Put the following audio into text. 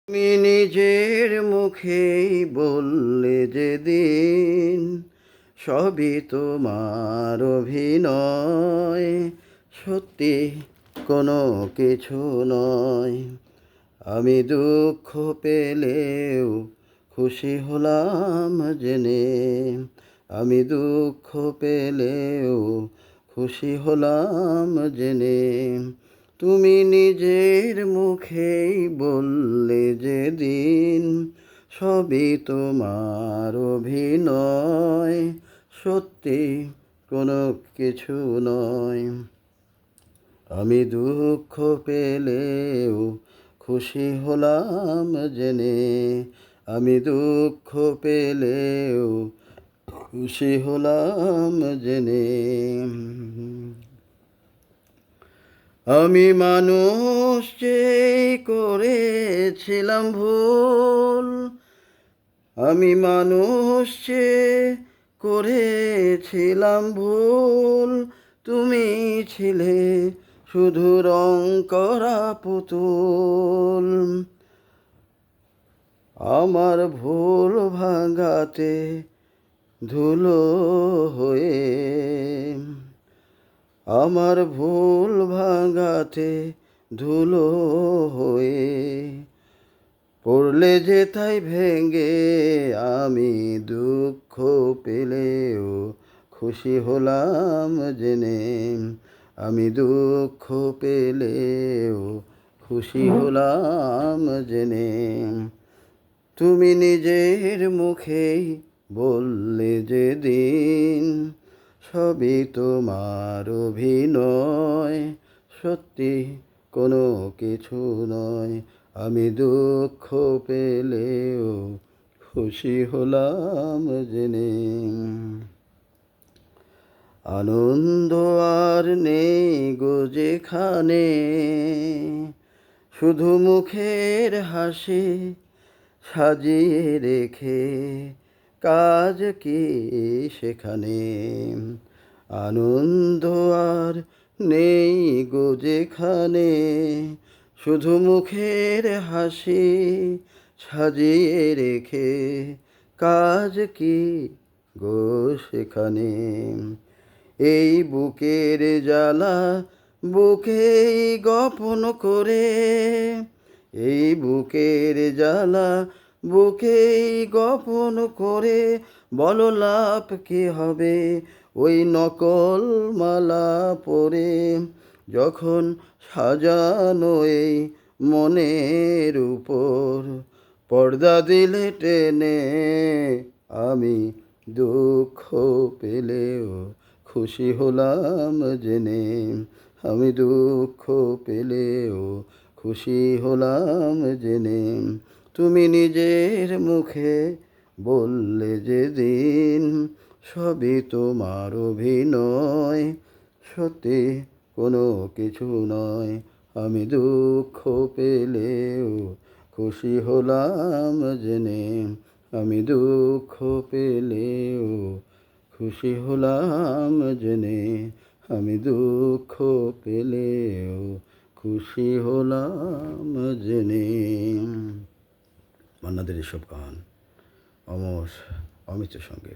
তুমি নিজের মুখেই বললে যেদিন সবই তোমার অভিনয়, সত্যি কোনো কিছু নয়। আমি দুঃখ পেলেও খুশি হলাম জেনে, আমি দুঃখ পেলেও খুশি হলাম জেনে। তুমি নিজের মুখেই বললে যেদিন সবই তোমার অভিনয়, সত্যি কোনো কিছু নয়। আমি দুঃখ পেলেও খুশি হলাম জেনে, আমি দুঃখ পেলেও খুশি হলাম জেনে। আমি মানুষ যে করেছিলাম ভুল, আমি মানুষ যে করেছিলাম ভুল, তুমি ছিলে শুধু রং করা পুতুল। আমার ভুল ভাঙাতে ধুলো হয়ে, আমার ভুল ভাঙাতে ধুলো হয়ে পড়লে যে তাই ভেঙে। আমি দুঃখ পেলেও খুশি হলাম জেনে, আমি দুঃখ পেলেও খুশি হলাম জেনে। তুমি নিজের মুখেই বললে যেদিন সবই তোমার অভিনয়, সত্যি কোনো কিছু নয়। আমি দুঃখ পেলেও খুশি হলাম জেনে। আনন্দ আর নেই গো যেখানে, শুধু মুখের হাসি সাজিয়ে রেখে কাজ কি সেখানে। আনন্দ আর নেই গো যেখানে, শুধু মুখের হাসি সাজিয়ে রেখে কাজ কি গো সেখানে। এই বুকের জ্বালা বুকেই গোপন করে, এই বুকের জ্বালা বুকেই গোপন করে, বলো লাভ কি হবে ওই নকল মালা পরে। যখন সাজানো এই মনের উপর পর্দা দিলে টেনে, আমি দুঃখ পেলেও খুশি হলাম জেনে, আমি দুঃখ পেলেও খুশি হলাম জেনে। তুমি নিজের মুখে বললে যেদিন সবই তোমার অভিনয়, সত্যি কোনো কিছু নয়। আমি দুঃখ পেলেও খুশি হলাম জেনে, আমি দুঃখ পেলেও খুশি হলাম জেনে, আমি দুঃখ পেলেও খুশি হলাম জেনে। মান্না দের এসব গান অমর অমিতের সঙ্গে।